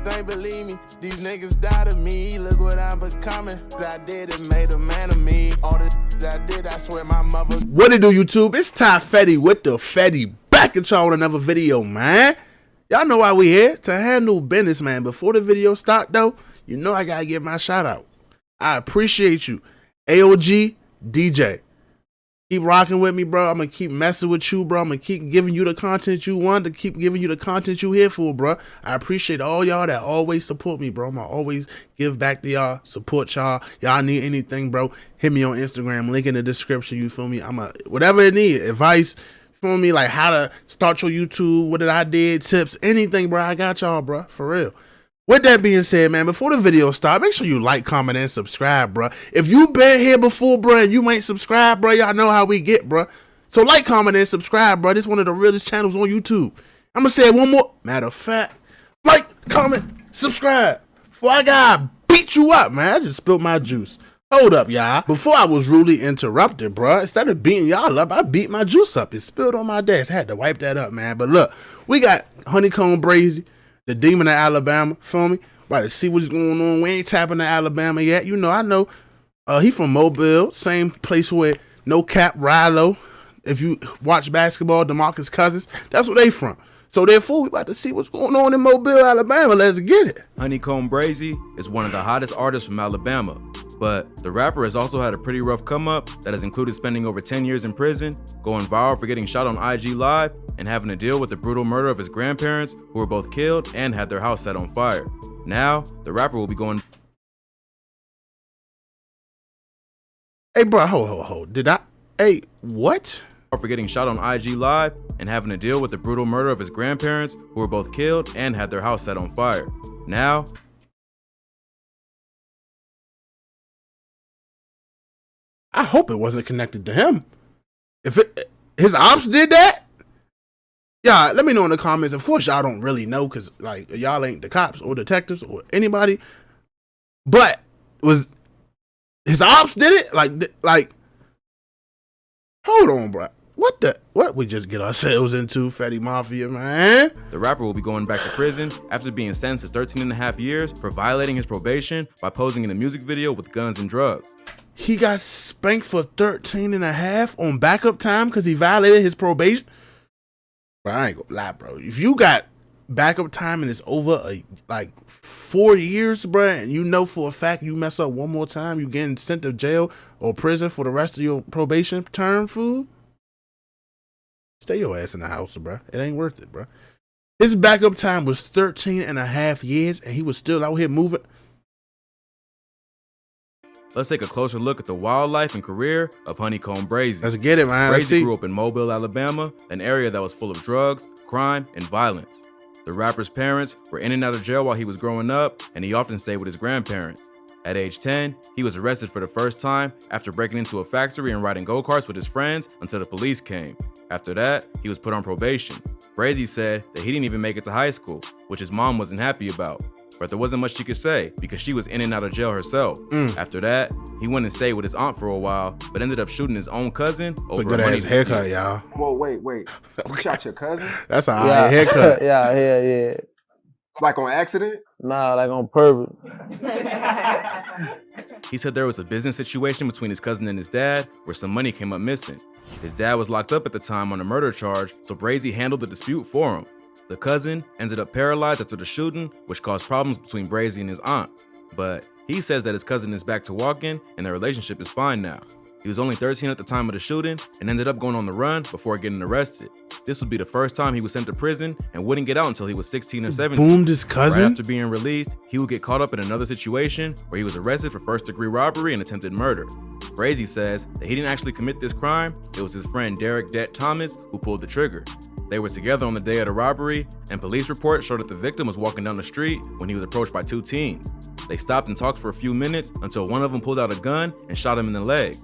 Think believe me, these niggas died of me. Look what I'm becoming. What I did, it made a man of me. All the that I did, I swear my mother. What it do, YouTube? It's Ty Fetty with the Fetty back at y'all with another video, man. Y'all know why we here, to handle business, man. Before the video start though, you know I gotta give my shout out. I appreciate you, AOG DJ. Keep rocking with me, bro. I'm gonna keep messing with you, bro. I'm gonna keep giving you the content you want, to keep giving you the content you here for, bro. I appreciate all y'all that always support me, bro. I'm gonna always give back to y'all, support y'all. Y'all need anything, bro, hit me on Instagram, link in the description, you feel me? I'm a whatever it need, advice, feel me, like how to start your YouTube, what did I did, tips, anything, bro. I got y'all, bro, for real. With that being said, man, before the video start, make sure you like, comment, and subscribe, bro. If you been here before, bro, and you ain't subscribed, bro, y'all know how we get, bro. So like, comment, and subscribe, bro. This is one of the realest channels on YouTube. I'm gonna say it one more. Matter of fact, like, comment, subscribe. Before I gotta beat you up, man. I just spilled my juice. Hold up, y'all. Before I was rudely interrupted, bro, instead of beating y'all up, I beat my juice up. It spilled on my desk. I had to wipe that up, man. But look, we got Honeykomb Brazy, the demon of Alabama, feel me? About to see what's going on. We ain't tapping to Alabama yet. You know, I know. He from Mobile, same place where No Cap, Rilo. If you watch basketball, DeMarcus Cousins, that's where they from. So therefore, we about to see what's going on in Mobile, Alabama. Let's get it. Honeykomb Brazy is one of the hottest artists from Alabama, but the rapper has also had a pretty rough come up that has included spending over 10 years in prison, going viral for getting shot on IG Live, and having to deal with the brutal murder of his grandparents, who were both killed and had their house set on fire. Now, the rapper will be going... Hey, bro, hold. Did I... Hey, what? ...for getting shot on IG Live and having to deal with the brutal murder of his grandparents, who were both killed and had their house set on fire. Now... I hope it wasn't connected to him. If his ops did that, yeah, let me know in the comments. Of course, y'all don't really know because, like, y'all ain't the cops or detectives or anybody. But was his ops did it? Like, hold on, bro. What we just get ourselves into, Fetty Mafia, man? The rapper will be going back to prison after being sentenced to 13.5 years for violating his probation by posing in a music video with guns and drugs. He got spanked for 13.5 on backup time because he violated his probation. But I ain't gonna lie, bro. If you got backup time and it's over like 4 years, bro, and you know for a fact you mess up one more time, you getting sent to jail or prison for the rest of your probation term, fool. Stay your ass in the house, bro. It ain't worth it, bro. His backup time was 13.5 years, and he was still out here moving. Let's take a closer look at the wildlife and career of Honeykomb Brazy. Let's get it, man. Brazy grew up in Mobile, Alabama, an area that was full of drugs, crime, and violence. The rapper's parents were in and out of jail while he was growing up, and he often stayed with his grandparents. At age 10, he was arrested for the first time after breaking into a factory and riding go-karts with his friends until the police came. After that, he was put on probation. Brazy said that he didn't even make it to high school, which his mom wasn't happy about. But there wasn't much she could say because she was in and out of jail herself. After that, he went and stayed with his aunt for a while, but ended up shooting his own cousin over a money dispute. Haircut, y'all. Whoa, wait. You shot your cousin? That's a high haircut. Yeah. Like on accident? Nah, like on purpose. He said there was a business situation between his cousin and his dad where some money came up missing. His dad was locked up at the time on a murder charge, so Brazy handled the dispute for him. The cousin ended up paralyzed after the shooting, which caused problems between Brazy and his aunt. But he says that his cousin is back to walking and their relationship is fine now. He was only 13 at the time of the shooting and ended up going on the run before getting arrested. This would be the first time he was sent to prison and wouldn't get out until he was 16 or 17. Boomed his cousin? Right after being released, he would get caught up in another situation where he was arrested for first-degree robbery and attempted murder. Brazy says that he didn't actually commit this crime. It was his friend Derek Det Thomas who pulled the trigger. They were together on the day of the robbery, and police reports showed that the victim was walking down the street when he was approached by two teens. They stopped and talked for a few minutes until one of them pulled out a gun and shot him in the leg.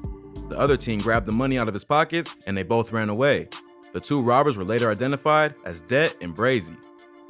The other teen grabbed the money out of his pockets, and they both ran away. The two robbers were later identified as Det and Brazy.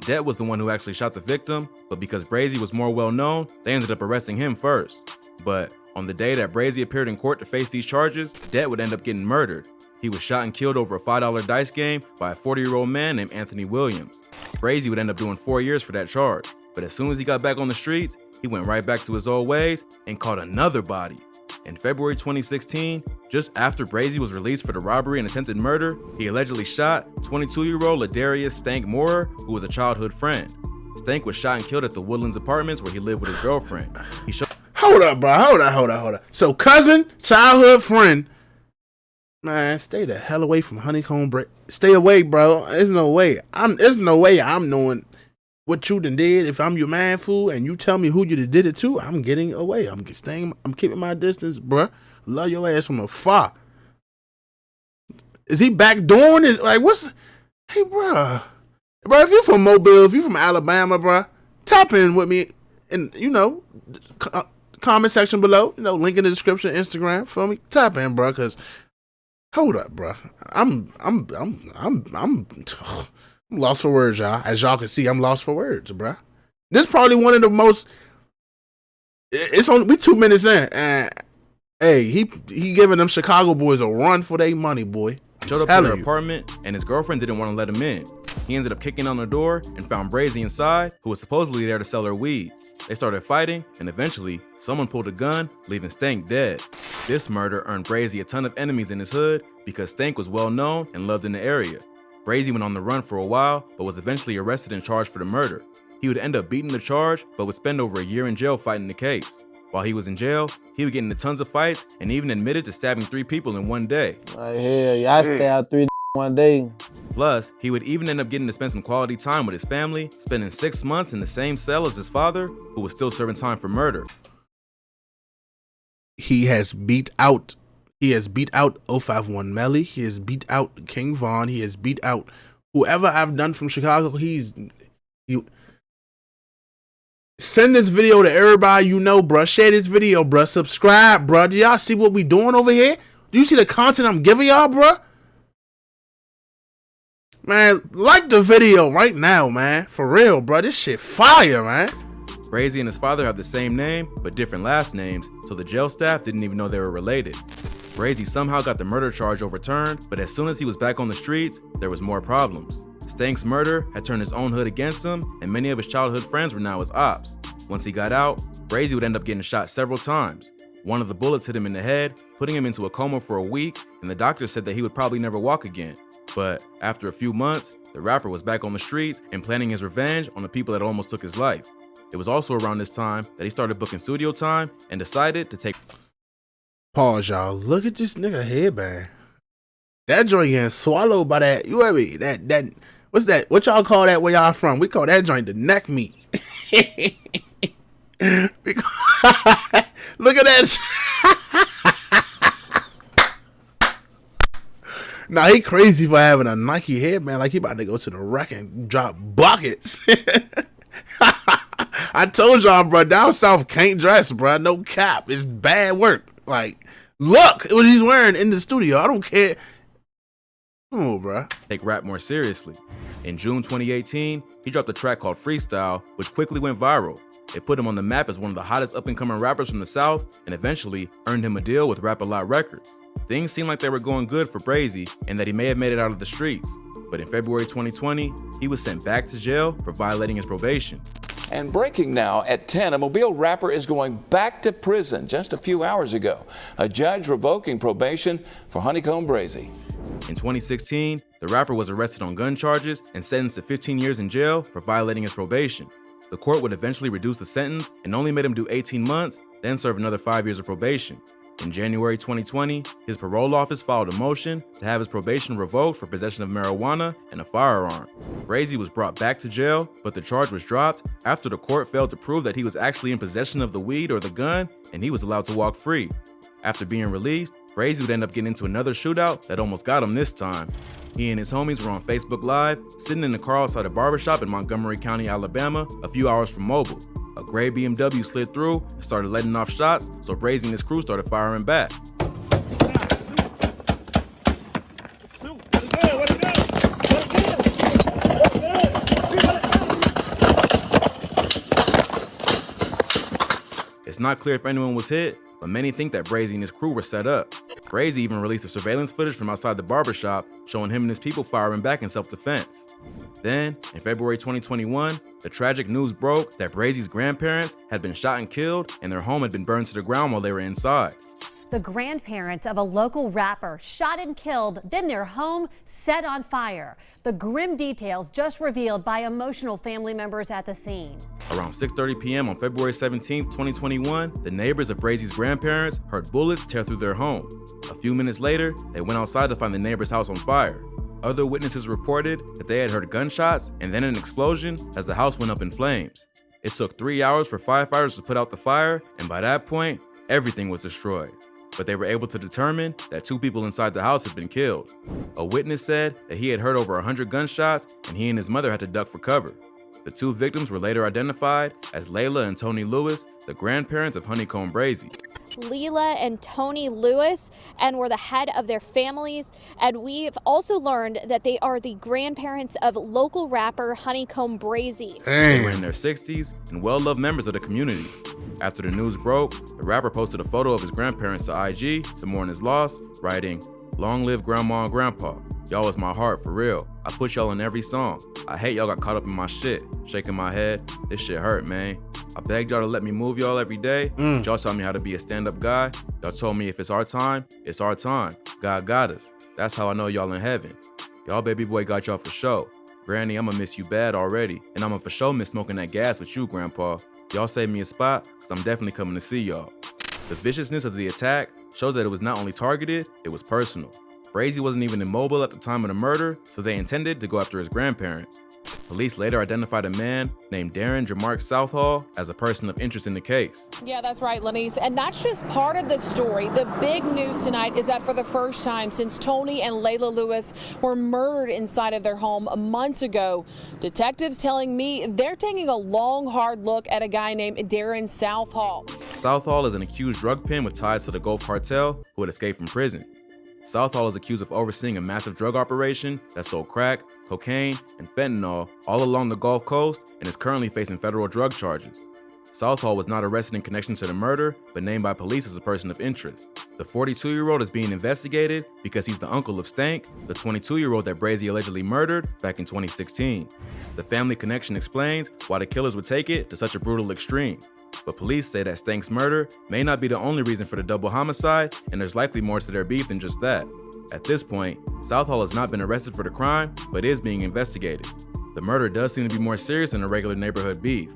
Det was the one who actually shot the victim, but because Brazy was more well-known, they ended up arresting him first. But on the day that Brazy appeared in court to face these charges, Det would end up getting murdered. He was shot and killed over a $5 dice game by a 40-year-old man named Anthony Williams. Brazy would end up doing 4 years for that charge. But as soon as he got back on the streets, he went right back to his old ways and caught another body. In February 2016, just after Brazy was released for the robbery and attempted murder, he allegedly shot 22-year-old Ladarius Stank Moorer, who was a childhood friend. Stank was shot and killed at the Woodlands Apartments where he lived with his girlfriend. Hold up, bro. Hold up. So cousin, childhood friend, man, stay the hell away from Honeykomb. Stay away, bro. There's no way I'm knowing what you done did. If I'm your man, fool, and you tell me who you done did it to, I'm getting away. I'm keeping my distance, bro. Love your ass from afar. Is he backdooring it? Like, hey, bro, if you from Mobile, if you from Alabama, bro, tap in with me and, comment section below, link in the description, Instagram, feel me? Tap in, bro, cause hold up, bro. I'm lost for words, y'all. As y'all can see, I'm lost for words, bro. This is probably one of the most. We 2 minutes in, and hey, he giving them Chicago boys a run for their money, boy. Showed up to their apartment, and his girlfriend didn't want to let him in. He ended up kicking on the door and found Brazy inside, who was supposedly there to sell her weed. They started fighting, and eventually, someone pulled a gun, leaving Stank dead. This murder earned Brazy a ton of enemies in his hood because Stank was well known and loved in the area. Brazy went on the run for a while, but was eventually arrested and charged for the murder. He would end up beating the charge, but would spend over a year in jail fighting the case. While he was in jail, he would get into tons of fights and even admitted to stabbing 3 people in one day. Like, hell yeah, I stabbed 3 one day. Plus, he would even end up getting to spend some quality time with his family, spending 6 months in the same cell as his father, who was still serving time for murder. He has beat out 051 Melly. He has beat out King Von. He has beat out whoever I've done from Chicago. Send this video to everybody bruh. Share this video, bruh. Subscribe, bruh. Do y'all see what we doing over here? Do you see the content I'm giving y'all, bruh? Man, like the video right now, man. For real, bruh. This shit fire, man. Brazy and his father have the same name, but different last names, so the jail staff didn't even know they were related. Brazy somehow got the murder charge overturned, but as soon as he was back on the streets, there was more problems. Stank's murder had turned his own hood against him, and many of his childhood friends were now his ops. Once he got out, Brazy would end up getting shot several times. One of the bullets hit him in the head, putting him into a coma for a week, and the doctor said that he would probably never walk again. But after a few months, the rapper was back on the streets and planning his revenge on the people that almost took his life. It was also around this time that he started booking studio time and decided to take... Pause, y'all. Look at this nigga headband. That joint getting swallowed by that. You hear me? That what's that? What y'all call that where y'all from? We call that joint the neck meat. Look at that. Nah, he crazy for having a Nike headband. Like he about to go to the rack and drop buckets. I told y'all, bro, down south can't dress, bro. No cap. It's bad work. Like, look what he's wearing in the studio. I don't care. Oh, bro. Take rap more seriously. In June 2018, he dropped a track called Freestyle, which quickly went viral. It put him on the map as one of the hottest up-and-coming rappers from the South and eventually earned him a deal with Rap-A-Lot Records. Things seemed like they were going good for Brazy and that he may have made it out of the streets. But in February 2020, he was sent back to jail for violating his probation. And breaking now at 10, a Mobile rapper is going back to prison just a few hours ago. A judge revoking probation for Honeykomb Brazy. In 2016, the rapper was arrested on gun charges and sentenced to 15 years in jail for violating his probation. The court would eventually reduce the sentence and only made him do 18 months, then serve another 5 years of probation. In January 2020, his parole office filed a motion to have his probation revoked for possession of marijuana and a firearm. Brazy was brought back to jail, but the charge was dropped after the court failed to prove that he was actually in possession of the weed or the gun, and he was allowed to walk free. After being released, Brazy would end up getting into another shootout that almost got him this time. He and his homies were on Facebook Live, sitting in the car outside a barbershop in Montgomery County, Alabama, a few hours from Mobile. A gray BMW slid through and started letting off shots, so Brazy and his crew started firing back. It's not clear if anyone was hit, but many think that Brazy and his crew were set up. Brazy even released a surveillance footage from outside the barbershop showing him and his people firing back in self-defense. Then, in February 2021, The tragic news broke that Brazy's grandparents had been shot and killed, and their home had been burned to the ground while they were inside. The grandparents of a local rapper shot and killed, then their home set on fire. The grim details just revealed by emotional family members at the scene. Around 6:30 p.m. on February 17, 2021, the neighbors of Brazy's grandparents heard bullets tear through their home. A few minutes later, they went outside to find the neighbor's house on fire. Other witnesses reported that they had heard gunshots and then an explosion as the house went up in flames. It took 3 hours for firefighters to put out the fire, and by that point, everything was destroyed. But they were able to determine that 2 people inside the house had been killed. A witness said that he had heard over 100 gunshots and he and his mother had to duck for cover. The 2 victims were later identified as Layla and Tony Lewis, the grandparents of Honeykomb Brazy. Leela and Tony Lewis, and were the head of their families. And we've also learned that they are the grandparents of local rapper Honeykomb Brazy. They were in their 60s and well-loved members of the community. After the news broke, the rapper posted a photo of his grandparents to IG to mourn his loss, writing, "Long live Grandma and Grandpa. Y'all was my heart, for real. I put y'all in every song. I hate y'all got caught up in my shit. Shaking my head. This shit hurt, man. I begged y'all to let me move y'all every day. Y'all taught me how to be a stand-up guy. Y'all told me if it's our time, it's our time. God got us. That's how I know y'all in heaven. Y'all baby boy got y'all for sure. Granny, I'ma miss you bad already. And I'ma for sure miss smoking that gas with you, Grandpa. Y'all saved me a spot, cause I'm definitely coming to see y'all." The viciousness of the attack shows that it was not only targeted, it was personal. Brazy wasn't even immobile at the time of the murder, so they intended to go after his grandparents. Police later identified a man named Darren Jamark Southall as a person of interest in the case. Yeah, that's right, Lenise. And that's just part of the story. The big news tonight is that for the first time since Tony and Layla Lewis were murdered inside of their home months ago, detectives telling me they're taking a long, hard look at a guy named Darren Southall. Southall is an accused drug pin with ties to the Gulf Cartel who had escaped from prison. Southall is accused of overseeing a massive drug operation that sold crack, cocaine, and fentanyl all along the Gulf Coast and is currently facing federal drug charges. Southall was not arrested in connection to the murder, but named by police as a person of interest. The 42-year-old is being investigated because he's the uncle of Stank, the 22-year-old that Brazy allegedly murdered back in 2016. The family connection explains why the killers would take it to such a brutal extreme. But police say that Stank's murder may not be the only reason for the double homicide, and there's likely more to their beef than just that. At this point, Southall has not been arrested for the crime, but is being investigated. The murder does seem to be more serious than a regular neighborhood beef.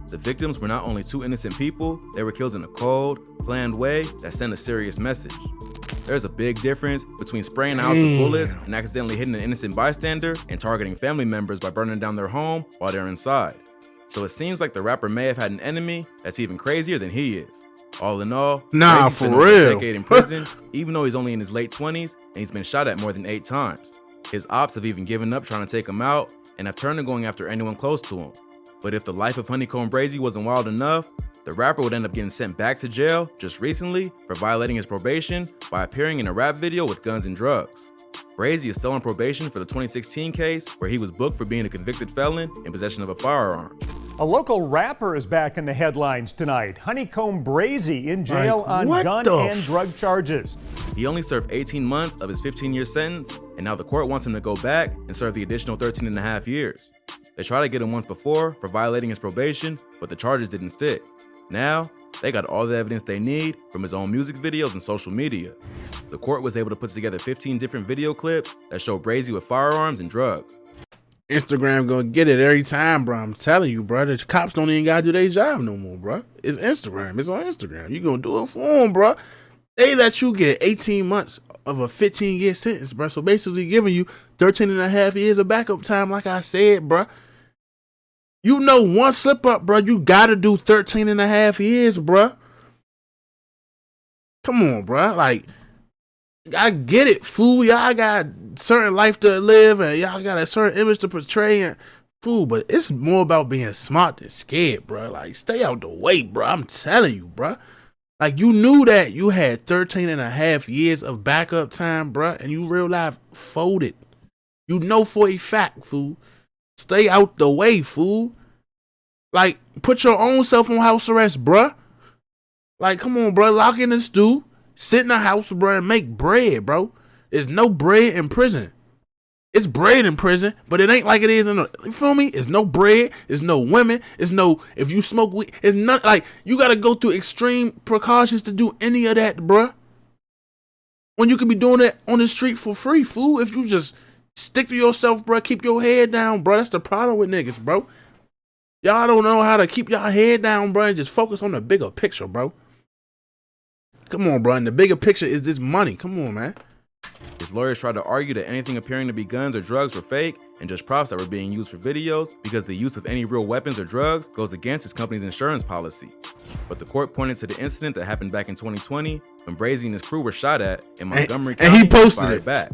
The victims were not only 2 innocent people, they were killed in a cold, planned way that sent a serious message. There's a big difference between spraying a house with bullets and accidentally hitting an innocent bystander and targeting family members by burning down their home while they're inside. So it seems like the rapper may have had an enemy that's even crazier than he is. All in all, Nah, Brazy for spent over real. a decade in prison, even though he's only in his late 20s and he's been shot at more than 8 times. His ops have even given up trying to take him out and have turned to going after anyone close to him. But if the life of Honeykomb Brazy wasn't wild enough, the rapper would end up getting sent back to jail just recently for violating his probation by appearing in a rap video with guns and drugs. Brazy is still on probation for the 2016 case where he was booked for being a convicted felon in possession of a firearm. A local rapper is back in the headlines tonight. Honeykomb Brazy in jail on gun and drug charges. He only served 18 months of his 15-year sentence, and now the court wants him to go back and serve the additional 13 and a half years. They tried to get him once before for violating his probation, but the charges didn't stick. Now, they got all the evidence they need from his own music videos and social media. The court was able to put together 15 different video clips that show Brazy with firearms and drugs. Instagram gonna get it every time, bro. I'm telling you, bro. The cops don't even gotta do their job no more, bro. It's Instagram. It's on Instagram. You gonna do it for them, bro. They let you get 18 months of a 15-year sentence, bro. So basically giving you 13 and a half years of backup time, like I said, bro. You know, one slip up, bro, you gotta do 13 and a half years, bro. Come on, bro. Like, I get it, fool. Y'all got certain life to live and y'all got a certain image to portray, and fool, but it's more about being smart than scared, bro. Like, stay out the way, bro. I'm telling you, bro. Like, you knew that you had 13 and a half years of backup time, bro, and you real life folded. You know for a fact, fool. Stay out the way, fool. Like, put your own self on house arrest, bro. Like, come on, bro. Lock in the stew. Sit in the house, bro, and make bread, bro. There's no bread in prison. It's bread in prison, but it ain't like it is in the, you feel me? It's no bread, it's no women, it's no, if you smoke weed, it's not like, you gotta go through extreme precautions to do any of that, bruh. When you could be doing that on the street for free, fool. If you just stick to yourself, bruh, keep your head down, bruh. That's the problem with niggas, bro. Y'all don't know how to keep y'all head down, bruh, and just focus on the bigger picture, bro. Come on, bruh, and the bigger picture is this money. Come on, man. His lawyers tried to argue that anything appearing to be guns or drugs were fake and just props that were being used for videos because the use of any real weapons or drugs goes against his company's insurance policy. But the court pointed to the incident that happened back in 2020 when Brazy and his crew were shot at in Montgomery County and he posted fired it back.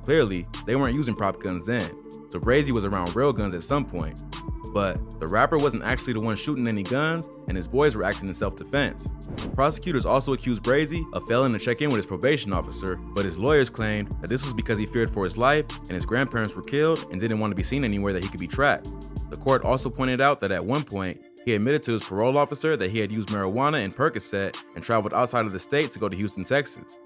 Clearly, they weren't using prop guns then, so Brazy was around real guns at some point. But the rapper wasn't actually the one shooting any guns, and his boys were acting in self-defense. Prosecutors also accused Brazy of failing to check in with his probation officer, but his lawyers claimed that this was because he feared for his life and his grandparents were killed and didn't want to be seen anywhere that he could be tracked. The court also pointed out that at one point, he admitted to his parole officer that he had used marijuana and Percocet and traveled outside of the state to go to Houston, Texas.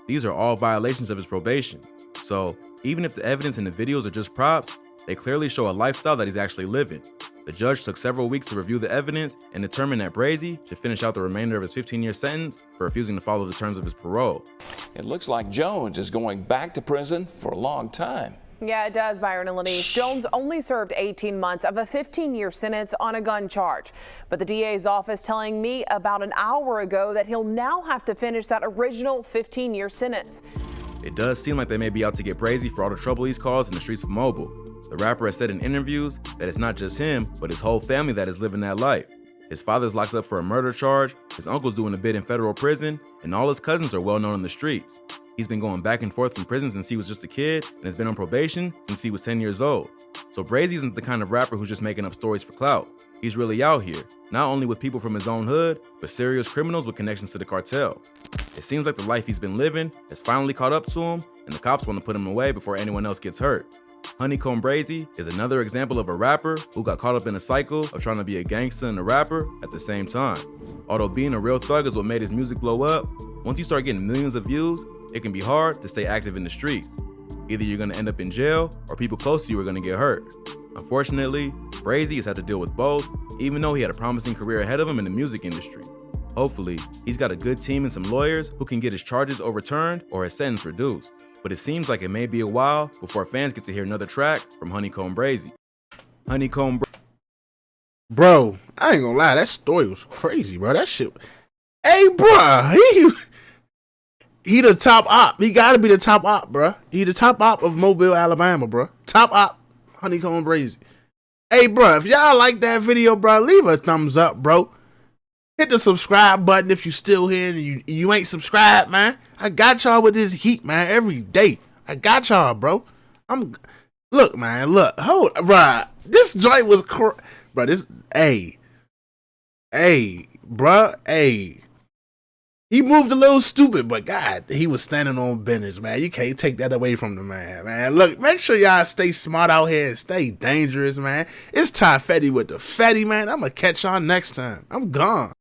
These are all violations of his probation. So even if the evidence in the videos are just props, they clearly show a lifestyle that he's actually living. The judge took several weeks to review the evidence and determined that Brazy should finish out the remainder of his 15-year sentence for refusing to follow the terms of his parole. It looks like Jones is going back to prison for a long time. Yeah, it does, Byron and Lenise. Jones only served 18 months of a 15-year sentence on a gun charge. But the DA's office telling me about an hour ago that he'll now have to finish that original 15-year sentence. It does seem like they may be out to get Brazy for all the trouble he's caused in the streets of Mobile. The rapper has said in interviews that it's not just him, but his whole family that is living that life. His father's locked up for a murder charge, his uncle's doing a bit in federal prison, and all his cousins are well known in the streets. He's been going back and forth from prison since he was just a kid and has been on probation since he was 10 years old. So Brazy isn't the kind of rapper who's just making up stories for clout. He's really out here, not only with people from his own hood, but serious criminals with connections to the cartel. It seems like the life he's been living has finally caught up to him, and the cops want to put him away before anyone else gets hurt. Honeykomb Brazy is another example of a rapper who got caught up in a cycle of trying to be a gangster and a rapper at the same time. Although being a real thug is what made his music blow up, once you start getting millions of views, it can be hard to stay active in the streets. Either you're going to end up in jail or people close to you are going to get hurt. Unfortunately, Brazy has had to deal with both, even though he had a promising career ahead of him in the music industry. Hopefully, he's got a good team and some lawyers who can get his charges overturned or his sentence reduced. But it seems like it may be a while before fans get to hear another track from Honeykomb Brazy. Honeykomb Bro, I ain't gonna lie, that story was crazy, bro. That shit. Hey, bro, he the top op. He gotta be the top op, bro. He the top op of Mobile, Alabama, bro. Top op, Honeykomb Brazy. Hey, bro, if y'all like that video, bro, leave a thumbs up, bro. Hit the subscribe button if you still here and you ain't subscribed, man. I got y'all with this heat, man, every day. I got y'all, bro. Look, man, look. Hold, bro. This joint was, bro, this, hey, bro, hey. He moved a little stupid, but God, he was standing on business, man. You can't take that away from the man. Look, make sure y'all stay smart out here and stay dangerous, man. It's Ty Fetty with the Fetty, man. I'm going to catch y'all next time. I'm gone.